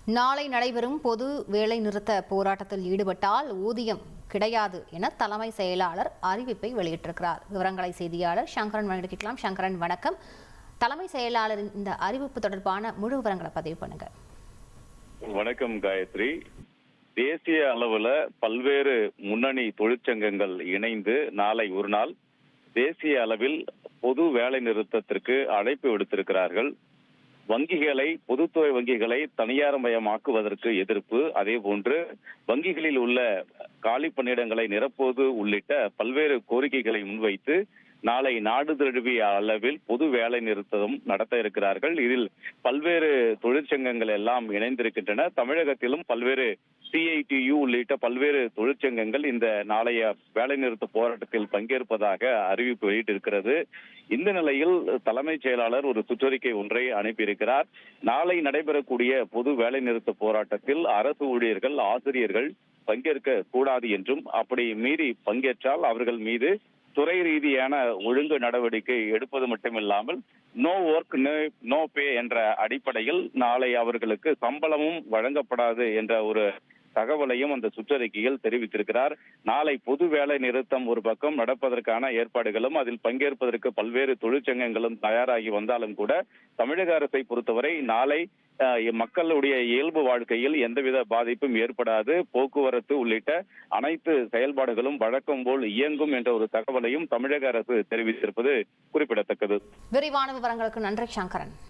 நாளை நடைபெறும் பொது வேலை நிறுத்த போராட்டத்தில் ஈடுபட்டால் ஊதியம் கிடையாது என தலைமை செயலாளர் அறிவிப்பை வெளியிட்டிருக்கிறார். விவரங்களை செய்தியாளர் சங்கரன் வழங்கிக்கலாம். சங்கரன், வணக்கம். தலைமை செயலாளரின் இந்த அறிவிப்பு தொடர்பான முழு விவரங்களை பதிவு பண்ணுங்க. வணக்கம் காயத்ரி. தேசிய அளவுல பல்வேறு முன்னணி தொழிற்சங்கங்கள் இணைந்து நாளை ஒரு நாள் தேசிய அளவில் பொது வேலை நிறுத்தத்திற்கு அழைப்பு விடுத்திருக்கிறார்கள். வங்கிகளை, பொதுத்துறை வங்கிகளை தனியார்மயமாக்குவதற்கு எதிர்ப்பு, அதே போன்று வங்கிகளில் உள்ள காலி பணியிடங்களை நிரப்புவது உள்ளிட்ட பல்வேறு கோரிக்கைகளை முன்வைத்து நாளை நாடு தழுவிய அளவில் பொது வேலை நிறுத்தம் நடத்த இருக்கிறார்கள். இதில் பல்வேறு தொழிற்சங்கங்கள் எல்லாம் இணைந்திருக்கின்றன. தமிழகத்திலும் பல்வேறு CITU உள்ளிட்ட பல்வேறு தொழிற்சங்கங்கள் இந்த நாளைய வேலை நிறுத்த போராட்டத்தில் பங்கேற்பதாக அறிவிப்பு வெளியிட்டிருக்கிறது. இந்த நிலையில் தலைமைச் செயலாளர் ஒரு சுற்றறிக்கை ஒன்றை அனுப்பியிருக்கிறார். நாளை நடைபெறக்கூடிய பொது வேலை நிறுத்த போராட்டத்தில் அரசு ஊழியர்கள், ஆசிரியர்கள் பங்கேற்க கூடாது என்றும், அப்படி மீறி பங்கேற்றால் அவர்கள் மீது துறை ரீதியான ஒழுங்கு நடவடிக்கை எடுப்பது மட்டுமில்லாமல் நோ ஒர்க் நோ பே என்ற அடிப்படையில் நாளை அவர்களுக்கு சம்பளமும் வழங்கப்படாது என்ற ஒரு தகவலையும் அந்த சுற்றறிக்கையில் தெரிவித்திருக்கிறார். நாளை பொது வேலை நிறுத்தம் ஒரு பக்கம் நடப்பதற்கான ஏற்பாடுகளும் அதில் பங்கேற்பதற்கு பல்வேறு தொழிற்சங்கங்களும் தயாராகி வந்தாலும் கூட தமிழக அரசை பொறுத்தவரை நாளை மக்களுடைய இயல்பு வாழ்க்கையில் எந்தவித பாதிப்பும் ஏற்படாது, போக்குவரத்து உள்ளிட்ட அனைத்து செயல்பாடுகளும் வழக்கம் போல் இயங்கும் என்ற ஒரு தகவலையும் தமிழக அரசு தெரிவித்திருப்பது குறிப்பிடத்தக்கது. விரிவான விவரங்களுக்கு நன்றி சங்கரன்.